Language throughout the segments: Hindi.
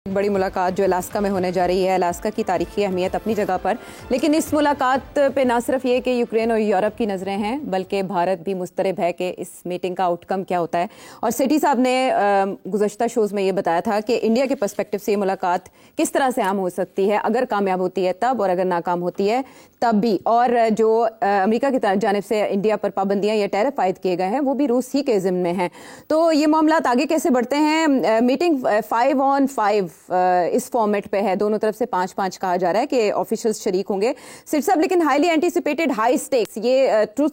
बड़ी मुलाकात जो अलास्का में होने जा रही है, अलास्का की तारीखी अहमियत अपनी जगह पर, लेकिन इस मुलाकात पे ना सिर्फ ये कि यूक्रेन और यूरोप की नज़रें हैं, बल्कि भारत भी मुस्तरब है कि इस मीटिंग का आउटकम क्या होता है। और सेठी साहब ने गुज़श्ता शोज़ में ये बताया था कि इंडिया के पर्सपेक्टिव से ये मुलाकात किस तरह से आम हो सकती है, अगर कामयाब होती है तब, और अगर नाकाम होती है तब भी। और जो अमेरिका की जानिब से इंडिया पर पाबंदियाँ या टैरिफ आयद किए गए हैं, वो भी रूस ही के ज़िम्मे में हैं। तो ये मामला आगे कैसे बढ़ते हैं? मीटिंग 5 on 5 इस फॉर्मेट पे है, दोनों तरफ से 5-5 कहा जा रहा है कि ऑफिशियल्स शरीक होंगे। सिर साहब, लेकिन हाईली एंटीसिपेटेड हाई स्टेक्स ये ट्रुथ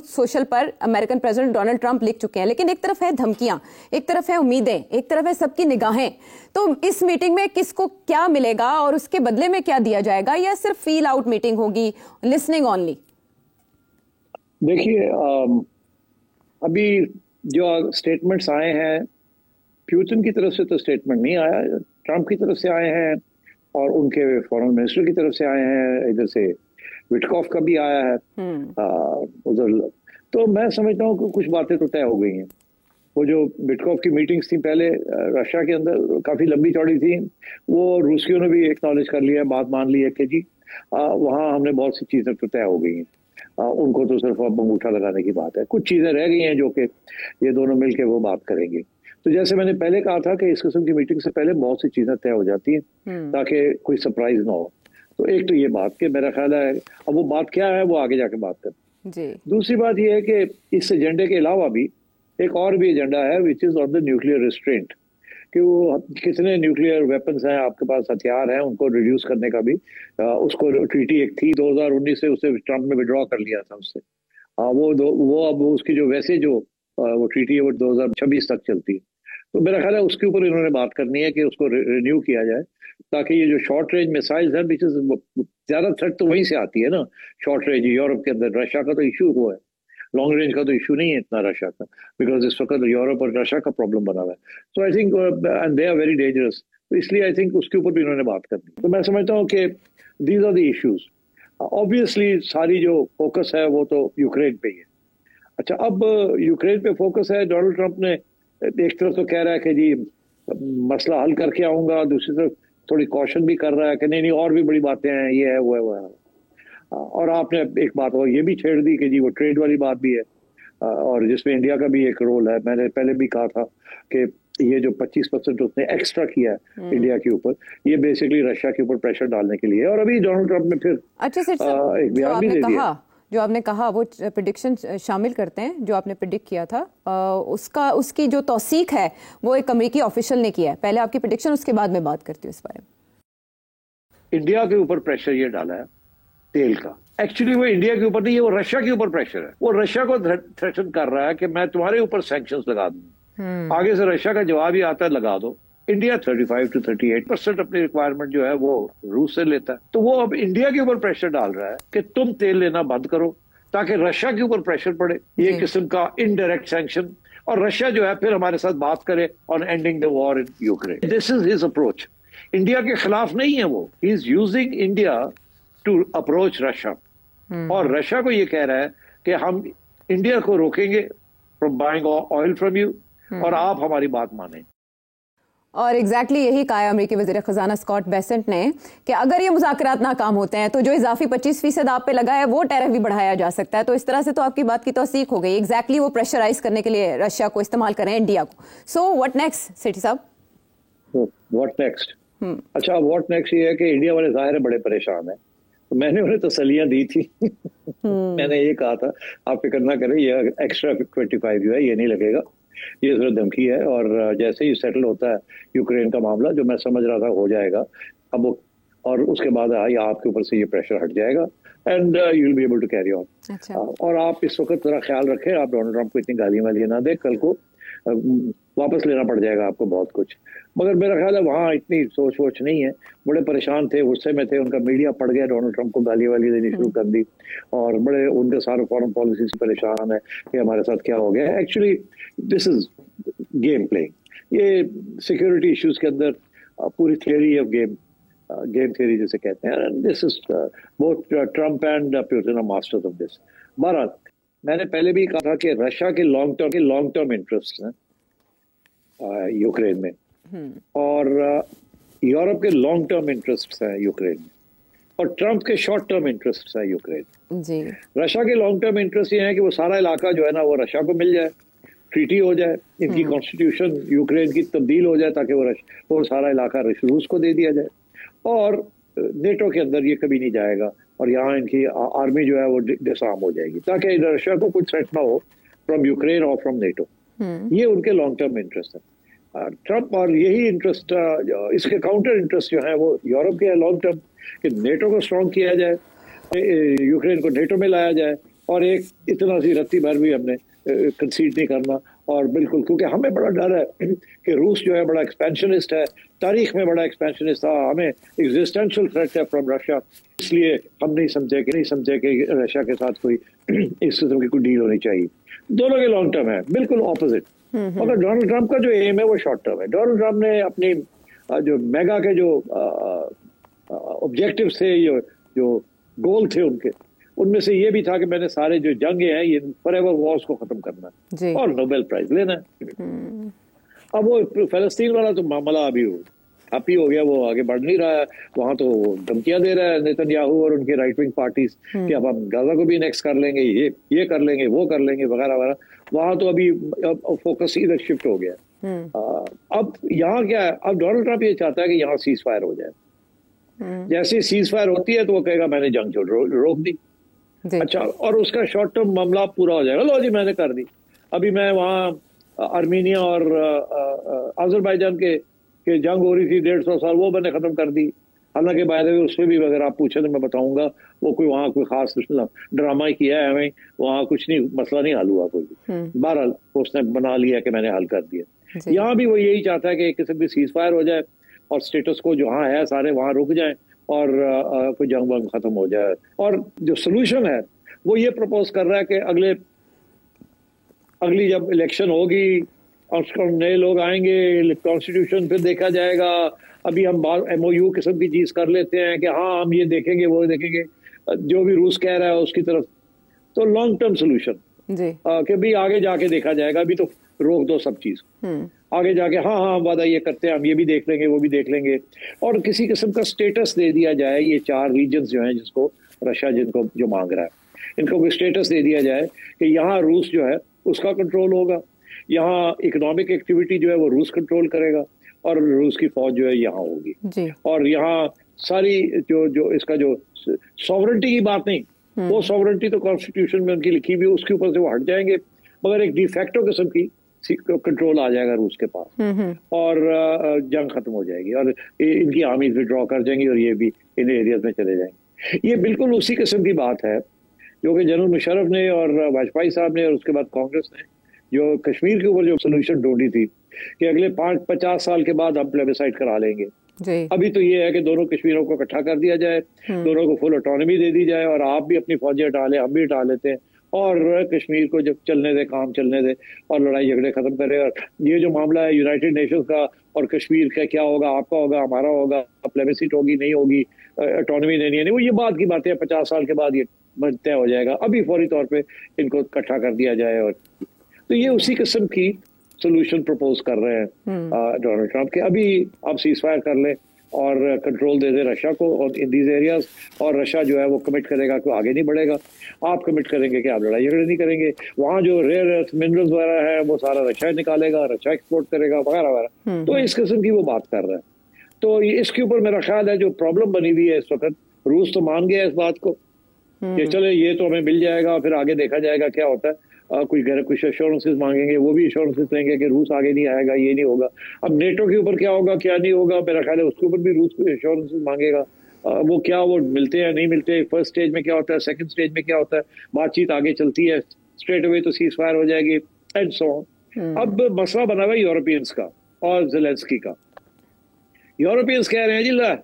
सोशल पर अमेरिकन प्रेसिडेंट डोनाल्ड ट्रंप लिख चुके हैं, लेकिन एक तरफ है धमकियां, एक तरफ है उम्मीदें, एक तरफ है सबकी निगाहें। तो इस मीटिंग में किसको क्या मिलेगा और उसके बदले में क्या दिया जाएगा, या सिर्फ फील आउट मीटिंग होगी, लिसनिंग ओनली? देखिए, अभी जो स्टेटमेंट्स आए हैं, प्यूटिन की तरफ से तो स्टेटमेंट नहीं आया, ट्रंप की तरफ से आए हैं और उनके फॉरेन मिनिस्टर की तरफ से आए हैं, इधर से विटकॉफ का भी आया है उधर। तो मैं समझता हूँ कि कुछ बातें तो तय हो गई हैं। वो जो विटकॉफ की मीटिंग्स थी पहले रशिया के अंदर, काफी लंबी चौड़ी थी, वो रूसियों ने भी एक्नॉलेज कर लिया, बात मान ली है कि जी वहाँ हमने बहुत सी चीजें तो तय हो गई हैं। उनको तो सिर्फ अब अंगूठा लगाने की बात है, कुछ चीजें रह गई हैं जो कि ये दोनों मिलकर वो बात करेंगे। तो जैसे मैंने पहले कहा था कि इस किस्म की मीटिंग से पहले बहुत सी चीजें तय हो जाती हैं ताकि कोई सरप्राइज ना हो। तो एक तो ये बात कि मेरा ख्याल है अब वो बात क्या है वो आगे जाके बात करें। दूसरी बात ये है कि इस एजेंडे के अलावा भी एक और भी एजेंडा है, which is on the nuclear restraint, कि वो कितने न्यूक्लियर वेपन्स हैं आपके पास, हथियार हैं, उनको रिड्यूस करने का भी उसको ट्रीटी एक थी 2019 से, उसे ट्रंप ने विड्रॉ कर लिया था उससे। वो अब उसकी जो वैसे जो वो ट्रीटी है वो 2026 तक चलती है। तो मेरा ख्याल है उसके ऊपर इन्होंने बात करनी है कि उसको रिन्यू किया जाए, ताकि ये जो शॉर्ट रेंज मिसाइल्स हैं, विच इज ज्यादा थ्रेट तो वहीं से आती है ना, शॉर्ट रेंज यूरोप के अंदर। रशिया का तो इशू हुआ है, लॉन्ग रेंज का तो इशू नहीं है इतना रशिया का, बिकॉज इस वक्त यूरोप और रशिया का प्रॉब्लम बना हुआ है। So I think and they are very dangerous, तो इसलिए आई थिंक उसके ऊपर भी इन्होंने बात करनी। तो मैं समझता हूँ कि these are the issues. Obviously सारी जो फोकस है वो तो यूक्रेन पे ही है। अच्छा, अब यूक्रेन पे फोकस है। डोनाल्ड ट्रंप ने एक तरफ तो कह रहा है कि जी मसला हल करके आऊंगा, दूसरी तरफ थोड़ी कॉशन भी कर रहा है कि नहीं नहीं और भी बड़ी बातें हैं, ये है वो है वो है। और आपने एक बात और ये भी छेड़ दी कि जी वो ट्रेड वाली बात भी है, और जिसमें इंडिया का भी एक रोल है। मैंने पहले भी कहा था कि ये जो 25% उसने एक्स्ट्रा किया है इंडिया के ऊपर, ये बेसिकली रशिया के ऊपर प्रेशर डालने के लिए। और अभी डोनाल्ड ट्रंप ने फिर एक बयान भी दे दिया। जो आपने कहा वो प्रेडिक्शन शामिल करते हैं, जो आपने प्रेडिक्ट किया था उसकी जो तौसीक है वो एक अमेरिकी ऑफिशियल ने किया है। पहले आपकी प्रेडिक्शन, उसके बाद मैं बात करती हूँ इस बारे में। इंडिया के ऊपर प्रेशर ये डाला है तेल का। एक्चुअली वो इंडिया के ऊपर नहीं है, वो रशिया के ऊपर प्रेशर है। वो रशिया को थ्रेटन कर रहा है कि मैं तुम्हारे ऊपर सैंक्शंस लगा दूं। आगे से रशिया का जवाब ही आता है लगा दो। इंडिया 35 to 38% अपनी रिक्वायरमेंट जो है वो रूस से लेता है। तो वो अब इंडिया के ऊपर प्रेशर डाल रहा है कि तुम तेल लेना बंद करो, ताकि रशिया के ऊपर प्रेशर पड़े। ये किस्म का इनडायरेक्ट सैंक्शन, और रशिया जो है फिर हमारे साथ बात करे on ending the war in Ukraine. This is his approach. India के खिलाफ नहीं है वो, he is using India to approach Russia. और रशिया को ये कह रहा है कि हम इंडिया को रोकेंगे from buying oil from you, और आप हमारी बात माने। और एग्जैक्टली यही कहा है अमेरिकी वज़ीर ख़ज़ाना स्कॉट बेसेंट ने कि अगर ये मुज़ाकरात नाकाम होते हैं तो जो इजाफी 25% आप पे लगा है वो टैरिफ भी बढ़ाया जा सकता है। तो इस तरह से तो आपकी बात की तौसीक हो गई। एग्जैक्टली वो प्रेशराइज करने के लिए रशिया को इस्तेमाल करें, इंडिया को। सो व्हाट नेक्स्ट सेठी साहब? What next? अच्छा, व्हाट नेक्स्ट ये है कि इंडिया वाले ज़ाहिर है बड़े परेशान है। तो मैंने उन्हें तसल्लियां दी थी मैंने ये कहा था आप फिक्र ना करें, ये एक्स्ट्रा 25 जो है ये नहीं लगेगा, ये सिर्फ धमकी है। और जैसे ही सेटल होता है यूक्रेन का मामला, जो मैं समझ रहा था हो जाएगा अब वो, और उसके बाद आपके ऊपर से ये प्रेशर हट जाएगा and you will be able to carry on. और आप इस वक्त जरा ख्याल रखें, आप डोनाल्ड ट्रंप को इतनी गालियां वालियां ना दे, कल को वापस लेना पड़ जाएगा आपको बहुत कुछ। मगर मेरा ख्याल है वहाँ इतनी सोच वोच नहीं है, बड़े परेशान थे, गुस्से में थे, उनका मीडिया पड़ गया, डोनाल्ड ट्रंप को गाली वाली देनी शुरू कर दी, और बड़े उनके सारे फॉरेन पॉलिसी से परेशान है कि हमारे साथ क्या हो गया। Actually this is game playing. ये सिक्योरिटी इश्यूज के अंदर पूरी थियरी ऑफ गेम थियरी जिसे कहते हैं, this is both Trump and Putin are masters of this. बहरहाल मैंने पहले भी कहा था कि रशिया के लॉन्ग टर्म इंटरेस्ट हैं यूक्रेन में, और यूरोप के लॉन्ग टर्म इंटरेस्ट हैं यूक्रेन में और ट्रंप के शॉर्ट टर्म इंटरेस्ट हैं यूक्रेन जी। रशिया के लॉन्ग टर्म इंटरेस्ट ये है कि वो सारा इलाका जो है ना वो रशिया को मिल जाए, ट्रीटी हो जाए, इनकी कॉन्स्टिट्यूशन यूक्रेन की तब्दील हो जाए ताकि वो सारा इलाका रूस को दे दिया जाए और नेटो के अंदर ये कभी नहीं जाएगा और यहाँ इनकी आर्मी जो है वो डिसआर्म हो जाएगी ताकि रशिया को कुछ थ्रेट ना हो फ्रॉम यूक्रेन और फ्रॉम नेटो। ये उनके लॉन्ग टर्म इंटरेस्ट है ट्रंप और यही इंटरेस्ट इसके काउंटर इंटरेस्ट जो है वो यूरोप के लॉन्ग टर्म कि नेटो को स्ट्रॉन्ग किया जाए, यूक्रेन को नेटो में लाया जाए और एक इतना सी रत्ती भर भी हमने कंसीड नहीं करना और बिल्कुल क्योंकि हमें बड़ा डर है कि रूस जो है बड़ा एक्सपेंशनिस्ट है, तारीख में बड़ा एक्सपेंशनिस्ट था, हमें एग्जिस्टेंशियल थ्रेट है फ्रॉम रशिया, इसलिए हम नहीं समझे कि रशिया के साथ कोई इस किस्म की कोई डील होनी चाहिए। दोनों के लॉन्ग टर्म है, बिल्कुल ऑपोजिट। मगर डोनाल्ड ट्रंप का जो एम है वो शॉर्ट टर्म है। डोनाल्ड ट्रंप ने अपनी जो मेगा के जो ऑब्जेक्टिव थे, जो गोल थे उनके, उनमें से ये भी था कि मैंने सारे जो जंगे हैं ये फॉरएवर वॉर्स को खत्म करना है और नोबेल प्राइज लेना है। अब वो फलस्तीन वाला तो मामला अभी हैप्पी हो गया, वो आगे बढ़ नहीं रहा है, वहां तो धमकियां दे रहा है नेतन्याहू और उनके राइट विंग पार्टीज कि अब हम गाजा को भी नेक्स्ट कर लेंगे, ये कर लेंगे, वो कर लेंगे वगैरह वगैरह। वहां तो अभी फोकस इधर शिफ्ट हो गया। अब यहाँ क्या है, अब डोनाल्ड ट्रंप ये चाहता है कि यहाँ सीज फायर हो जाए। जैसे सीज फायर होती है तो वो कहेगा मैंने जंग रोक दी, अच्छा, और उसका शॉर्ट टर्म मामला पूरा हो जाएगा, लो जी मैंने कर दी। अभी मैं वहाँ आर्मीनिया और अजरबैजान के जंग हो रही थी 150 साल, वो मैंने खत्म कर दी। हालांकि बाय द वे उसमें भी अगर आप पूछे तो मैं बताऊंगा वो कोई वहाँ कोई खास ड्रामा ही किया है, हमें वहाँ कुछ नहीं, मसला नहीं हल हुआ कोई भी। बहरहाल उसने बना लिया कि मैंने हल कर दिया। यहाँ भी वो यही चाहता है कि एक किस्म की सीज फायर हो जाए और स्टेटस को जहाँ है सारे वहाँ रुक जाएं और कोई जंग वंग खत्म हो जाए। और जो सोल्यूशन है वो ये प्रपोज कर रहा है कि अगली जब इलेक्शन होगी और नए लोग आएंगे, कॉन्स्टिट्यूशन फिर देखा जाएगा। अभी हम MOU किस्म की चीज कर लेते हैं कि हाँ हम ये देखेंगे वो देखेंगे, जो भी रूस कह रहा है उसकी तरफ। तो लॉन्ग टर्म सोल्यूशन कि भी आगे जाके देखा जाएगा, अभी तो रोक दो सब चीज, आगे जाके हाँ वादा ये करते हैं, हम ये भी देख लेंगे वो भी देख लेंगे। और किसी किस्म का स्टेटस दे दिया जाए, ये 4 रीजन्स जो हैं जिसको रशिया जिनको जो मांग रहा है, इनको कोई स्टेटस दे दिया जाए कि यहाँ रूस जो है उसका कंट्रोल होगा, यहाँ इकोनॉमिक एक्टिविटी जो है वो रूस कंट्रोल करेगा और रूस की फौज जो है यहाँ होगी। और यहाँ सारी जो इसका जो सॉवरेंटी की बात नहीं, वो सॉवरेंटी तो कॉन्स्टिट्यूशन में उनकी लिखी हुई, उसके ऊपर से वो हट जाएंगे, मगर एक डिफेक्टो किस्म की कंट्रोल आ जाएगा रूस के पास और जंग खत्म हो जाएगी और इनकी आर्मीज विड्रॉ कर जाएंगी और ये भी इन एरियाज में चले जाएंगे। ये बिल्कुल उसी किस्म की बात है जो कि जनरल मुशर्रफ ने और वाजपेयी साहब ने और उसके बाद कांग्रेस ने जो कश्मीर के ऊपर जो सोल्यूशन ढूंढी थी कि अगले 50 साल के बाद हम प्लेबिसाइड करा लेंगे। अभी तो ये है कि दोनों कश्मीरों को इकट्ठा कर दिया जाए, दोनों को फुल ऑटोनॉमी दे दी जाए और आप भी अपनी फौजें हटा लें, हम भी हटा लेते हैं और कश्मीर को जब चलने दे, काम चलने दे और लड़ाई झगड़े खत्म करें। और ये जो मामला है यूनाइटेड नेशंस का और कश्मीर का क्या होगा, आपका होगा, हमारा होगा, प्लेबिसाइड होगी नहीं होगी, ऑटोनॉमी देनी है नहीं, वो ये बात की बातें 50 साल के बाद ये तय हो जाएगा। अभी फौरी तौर पे इनको इकट्ठा कर दिया जाए। और तो ये उसी किस्म की सोल्यूशन प्रपोज कर रहे हैं डोनाल्ड ट्रंप के। अभी आप सीज फायर कर लें और कंट्रोल दे दे रशिया को और इन दीज एरियाज, और रशिया जो है वो कमिट करेगा कि आगे नहीं बढ़ेगा, आप कमिट करेंगे कि आप लड़ाई झगड़े नहीं करेंगे, वहाँ जो रेयर अर्थ मिनरल्स वगैरह है वो सारा रशिया निकालेगा, रशिया एक्सपोर्ट करेगा वगैरह वगैरह। तो इस किस्म की वो बात कर रहा है। तो इसके ऊपर मेरा ख्याल है जो प्रॉब्लम बनी हुई है इस वक्त, रूस तो मान गया इस बात को कि चले ये तो हमें मिल जाएगा, फिर आगे देखा जाएगा क्या होता है। कुछ एश्योरेंसेस मांगेंगे, वो भी एश्योरेंसेस लेंगे कि रूस आगे नहीं आएगा, ये नहीं होगा। अब नेटो के ऊपर क्या होगा क्या नहीं होगा, मेरा ख्याल है उसके ऊपर भी रूस को एश्योरेंसेस मांगेगा। वो क्या वो मिलते हैं नहीं मिलते, फर्स्ट स्टेज में क्या होता है, सेकंड स्टेज में क्या होता है, बातचीत आगे चलती है, स्ट्रेट अवे तो सीज फायर हो जाएगी एंड सो ऑन। अब मसला बना हुआ यूरोपियंस का और ज़ेलेंस्की का। यूरोपियंस कह रहे हैं जी ला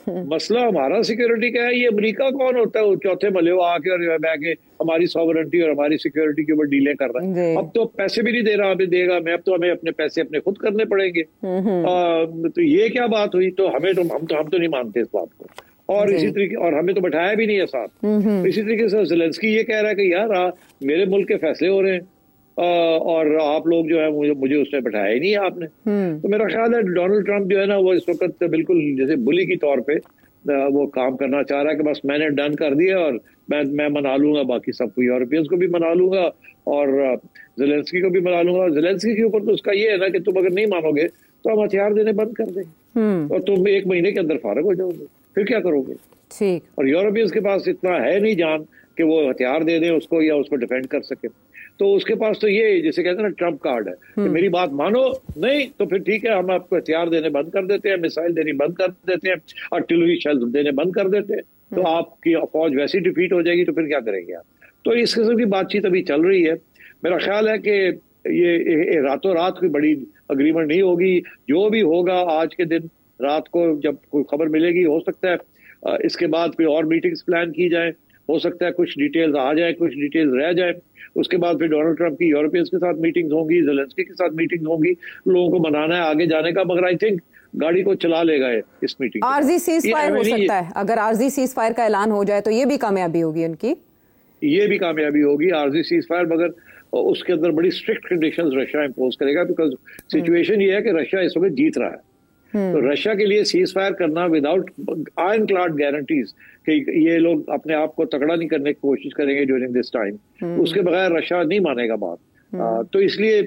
मसला हमारा सिक्योरिटी का है, ये अमेरिका कौन होता है चौथे मले वो आके और बैके हमारी सॉवरेंटी और हमारी सिक्योरिटी के ऊपर डीले कर रहा है। अब तो पैसे भी नहीं दे रहा, अभी देगा मैं, अब तो हमें अपने पैसे अपने खुद करने पड़ेंगे। तो ये क्या बात हुई, तो हमें तो हम तो नहीं मानते इस बात को। और इसी तरीके और हमें तो बैठाया भी नहीं है साथ। इसी तरीके से ज़ेलेंस्की ये कह रहा है कि यार मेरे मुल्क के फैसले हो रहे हैं, और आप लोग जो है मुझे उसमें बैठाया ही नहीं है आपने। तो मेरा ख्याल है डोनाल्ड ट्रंप जो है ना वो इस वक्त बिल्कुल जैसे बुली की तौर पे वो काम करना चाह रहा है कि बस मैंने डन कर दिया और मैं मना लूंगा बाकी सबको, यूरोपियंस को भी मना लूंगा और जेलेंस्की को भी मना लूंगा। जेलेंस्की के ऊपर तो उसका ये है ना कि तुम अगर नहीं मानोगे तो हम हथियार देने बंद कर देंगे और तुम 1 महीने के अंदर फारग हो जाओगे, फिर क्या करोगे? ठीक। और यूरोपियंस के पास इतना है नहीं जान कि वो हथियार दे दें उसको या उसको डिफेंड कर सके। तो उसके पास तो ये जैसे कहते हैं ना ट्रम्प कार्ड है कि मेरी बात मानो, नहीं तो फिर ठीक है हम आपको हथियार देने बंद कर देते हैं, मिसाइल देनी बंद कर देते हैं, आर्टिलरी शेल्स देने बंद कर देते हैं, तो आपकी फौज वैसी डिफीट हो जाएगी, तो फिर क्या करेंगे आप? तो इस किस्म की बातचीत अभी चल रही है। मेरा ख्याल है कि ये रातों रात कोई बड़ी अग्रीमेंट नहीं होगी। जो भी होगा आज के दिन रात को जब कोई खबर मिलेगी, हो सकता है इसके बाद कोई और मीटिंग्स प्लान की जाए, हो सकता है कुछ डिटेल्स आ जाए, कुछ डिटेल्स रह जाए। उसके बाद फिर डोनाल्ड ट्रंप की यूरोपियंस के साथ मीटिंग्स होंगी, जेलेंस्की के साथ मीटिंग्स होंगी, लोगों को मनाना है आगे जाने का। मगर आई थिंक गाड़ी को चला लेगा इस मीटिंग। आरजी सीज फायर हो सकता है, अगर आरजी सीज फायर का ऐलान हो जाए तो ये भी कामयाबी होगी उनकी, ये भी कामयाबी होगी आरजी सीज फायर, मगर उसके अंदर बड़ी स्ट्रिक्ट कंडीशंस रशिया इंपोज करेगा, बिकॉज सिचुएशन ये है कि रशिया इस वक्त जीत रहा है। तो रशिया के लिए सीज फायर करना विदाउट आयरन क्लॉड गारंटीज कि ये लोग अपने आप को तगड़ा नहीं करने की कोशिश करेंगे ड्यूरिंग दिस टाइम, उसके बगैर रशिया नहीं मानेगा बात। तो इसलिए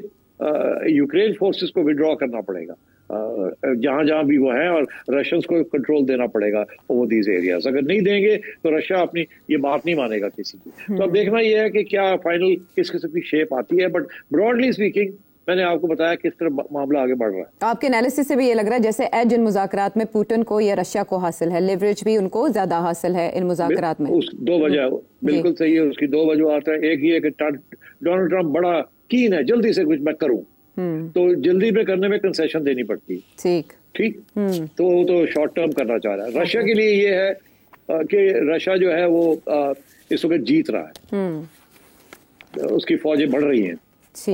यूक्रेन फोर्सेस को विड्रॉ करना पड़ेगा जहां जहां भी वो है, और रशियंस को कंट्रोल देना पड़ेगा ओवर दीज एरियाज। अगर नहीं देंगे तो रशिया अपनी ये बात नहीं मानेगा किसी की। तो अब देखना ये है कि क्या फाइनल किस किस्म की शेप आती है, बट ब्रॉडली स्पीकिंग मैंने आपको बताया किस तरह मामला आगे बढ़ रहा है। आपके एनालिसिस से भी ये लग रहा है जैसे एज इन मुज़ाकरात में पुतिन को या रशिया को हासिल है, लेवरेज भी उनको ज्यादा हासिल है इन मुज़ाकरात में। उस 2 वजह बिल्कुल सही है, उसकी 2 वजह है। एक ये कि डोनाल्ड ट्रंप बड़ा कीन है जल्दी से कुछ मैं करूं, तो जल्दी में करने में कंसेशन देनी पड़ती है। ठीक तो वो तो शॉर्ट टर्म करना चाह रहा है। रशिया के लिए ये है कि रशिया जो है वो इस वक्त जीत रहा है, उसकी फौजें बढ़ रही हैं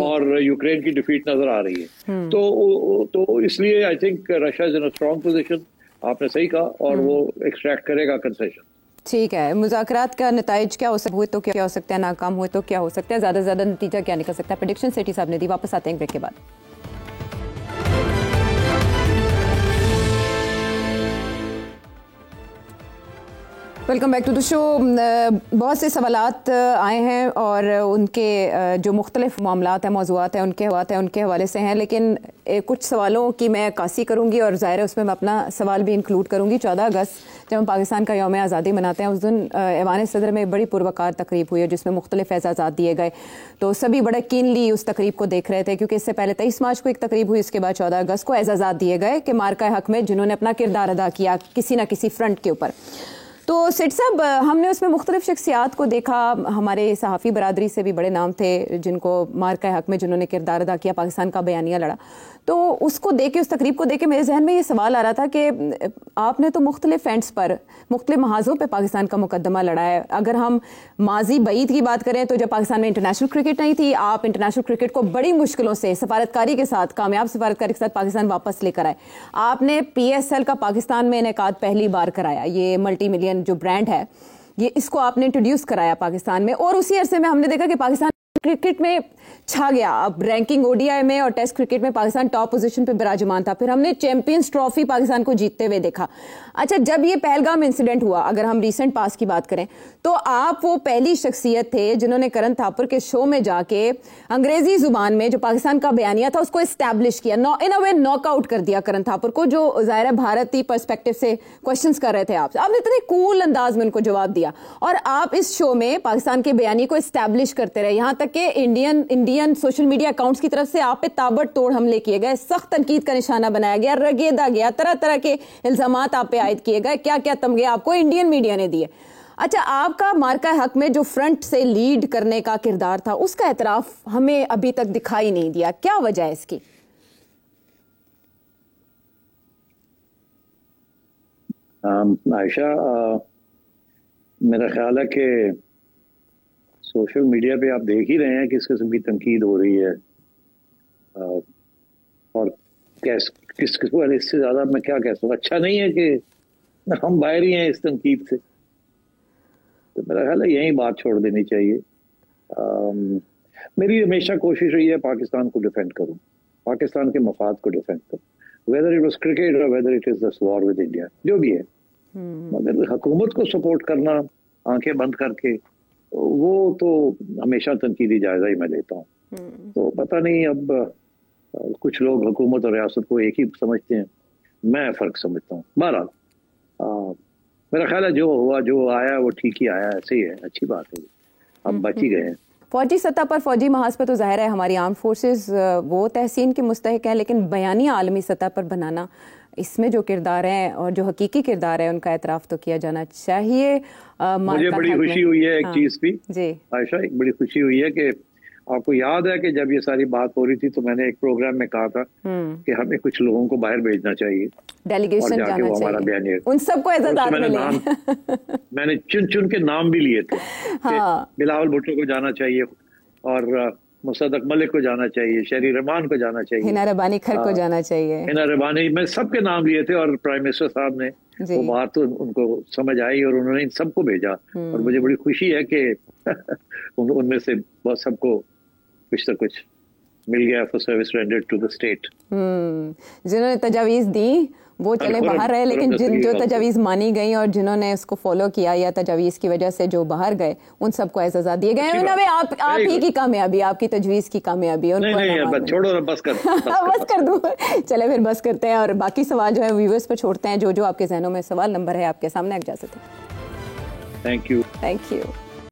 और यूक्रेन की डिफीट नजर आ रही है। तो इसलिए I think Russia is in a strong position, आपने सही कहा, और वो एक्सट्रैक्ट करेगा कंसेशन। ठीक है, मुज़ाकरात का नताइज क्या हो सकता है, तो क्या हो सकता है, नाकाम हुए तो क्या हो सकता है, ज्यादा से ज्यादा नतीजा क्या निकल सकता है? प्रेडिक्शन सेठी साहब ने दी। वापस आते हैं ब्रेक के बाद। Welcome back to the show. बहुत से सवालात आए हैं और उनके जो मुख्तलिफ मामलात हैं, मौज़ूआत हैं, उनके हवाले से हैं, लेकिन कुछ सवालों की मैं अक्कासी करूंगी और ज़ाहिर है उसमें मैं अपना सवाल भी इंक्लूड करूंगी। 14 अगस्त जब हम पाकिस्तान का यौम आज़ादी मनाते हैं, उस दिन ऐवान सदर में बड़ी पुरवकार तकरीब हुई है जिसमें मुख्तलिफ एजाज़ात दिए गए। तो सभी बड़े कीनली उस तकरीब को देख रहे थे, क्योंकि इससे पहले 23 मार्च को एक तकरीब हुई, इसके बाद 14 अगस्त को एजाज़ात दिए गए कि मार्का हक में जिन्होंने अपना किरदार अदा किया किसी न किसी फ्रंट के ऊपर। तो सेठ साहब, हमने उसमें मुख्तलिफ शख्सियात को देखा, हमारे सहाफ़ी बरादरी से भी बड़े नाम थे जिनको मार्का हक में जिन्होंने किरदार अदा किया, पाकिस्तान का बयानिया लड़ा। तो उसको देख के, उस तकरीब को देख के मेरे जहन में ये सवाल आ रहा था कि आपने तो मुख्तलिफ फ्रंट्स पर, मुख्तलिफ महाजों पर पाकिस्तान का मुकदमा लड़ा है। अगर हम माजी बईद की बात करें तो जब पाकिस्तान में इंटरनेशनल क्रिकेट नहीं थी, आप इंटरनेशनल क्रिकेट को बड़ी मुश्किलों से सफारतकारी के साथ, कामयाब सफारतकारी के साथ पाकिस्तान वापस लेकर आए। आपने PSL का पाकिस्तान में इनेकाद पहली बार कराया, ये मल्टी मिलियन जो ब्रांड है, ये इसको आपने इंट्रोड्यूस कराया पाकिस्तान में, और उसी अरसे में हमने देखा कि पाकिस्तान क्रिकेट में छा गया। अब रैंकिंग ODI में और टेस्ट क्रिकेट में पाकिस्तान टॉप पोजीशन पे विराजमान था। फिर हमने चैंपियंस ट्रॉफी पाकिस्तान को जीतते हुए देखा। अच्छा, जब ये पहलगाम इंसिडेंट हुआ, अगर हम रीसेंट पास की बात करें, तो आप वो पहली शख्सियत थे जिन्होंने करण थापर के शो में जाके अंग्रेजी जुबान में जो पाकिस्तान का बयानिया था उसको एस्टैब्लिश किया, इन अ वे नॉकआउट कर दिया करण थापर को, जो जाहिर है भारतीय पर्सपेक्टिव से क्वेश्चन कर रहे थे आपने इतने कूल अंदाज में उनको जवाब दिया, और आप इस शो में पाकिस्तान के बयानी को एस्टैब्लिश करते रहे, यहां तक कि इंडियन सोशल मीडिया अकाउंट्स की तरफ से आप पे ताबड़तोड़ हमले किए गए, सख्त तनकीद का निशाना बनाया गया, रगेदा गया, तरह तरह के इल्जामात आप पे आयद किए गए, क्या क्या तमगे आपको इंडियन मीडिया ने दिए। अच्छा, आपका मार्का हक में जो फ्रंट से लीड करने का किरदार था, उसका एतराफ हमें अभी तक दिखाई नहीं दिया, क्या वजह है इसकी? आयशा, मेरा ख्याल है कि सोशल मीडिया पे आप देख ही रहे हैं किस किस्म की तनकीद हो रही है, और किस किस्म, इससे ज्यादा मैं क्या कह सकूं। अच्छा नहीं है कि हम बाहर ही हैं इस तनकीद से, तो मेरा ख्याल है यही बात छोड़ देनी चाहिए। मेरी हमेशा कोशिश रही है पाकिस्तान को डिफेंड करूं, पाकिस्तान के मफाद को डिफेंड करूं, वेदर इट वाज क्रिकेट और whether it is this war with India, जो भी है। मगर हुकूमत को सपोर्ट करना आंखें बंद करके, वो तो हमेशा तनकीदी जायजा ही मैं लेता हूँ। तो पता नहीं, अब कुछ लोग हुकूमत और रियासत को एक ही समझते हैं, मैं फर्क समझता हूँ। बहरहाल मेरा ख्याल है जो हुआ, जो आया वो ठीक ही आया, ऐसे ही है, अच्छी बात है, हम बच ही गए हैं। फौजी सतह पर, फौजी महाज पर तो जाहिर है हमारी आर्म फोर्सेस वो तहसीन के मुस्तहिक है, लेकिन बयानिया आलमी सतह पर बनाना, इसमें जो किरदार हैं और जो हकीकी किरदार है उनका एतराफ़ तो किया जाना चाहिए। मुझे बड़ी खुशी हुई है एक चीज़ भी जी आयशा, एक बड़ी खुशी हुई है कि आपको याद है कि जब ये सारी बात हो रही थी तो मैंने एक प्रोग्राम में कहा था कि हमें कुछ लोगों को बाहर भेजना चाहिए, डेलीगेशन जाना चाहिए, उन सबको इज़्ज़त मिले। मैंने चुन चुन के नाम भी लिए थे। हाँ। बिलावल भुट्टो को जाना चाहिए और मुसद्दक मलिक को जाना चाहिए, शहरी रहमान को जाना चाहिए, हिना रबानी खर को जाना चाहिए, हिना रबानी, मैं सबके नाम लिए थे और प्राइम मिनिस्टर साहब ने वो बात तो उनको समझ आई और उन्होंने इन सबको भेजा। और मुझे बड़ी खुशी है कि उनमें से बहुत सबको कुछ न कुछ मिल गया for service rendered to the state. जिन्होंने तजावीज़ दी वो चले बाहर रहे, लेकिन जो तजावीज़ मानी गई और जिन्होंने इसको फॉलो किया या तजावीज़ की वजह से जो बाहर गए, उन सबको एज़ाज़ा दिए गए। आप ही की कामयाबी, आपकी तजवीज़ की कामयाबी। नहीं, छोड़ो ना, बस कर दूं। चले फिर बस करते हैं और बाकी सवाल जो है व्यूअर्स पर छोड़ते हैं। जो आपके जहनों में सवाल, नंबर है आपके सामने, इजाज़त है। Thank you.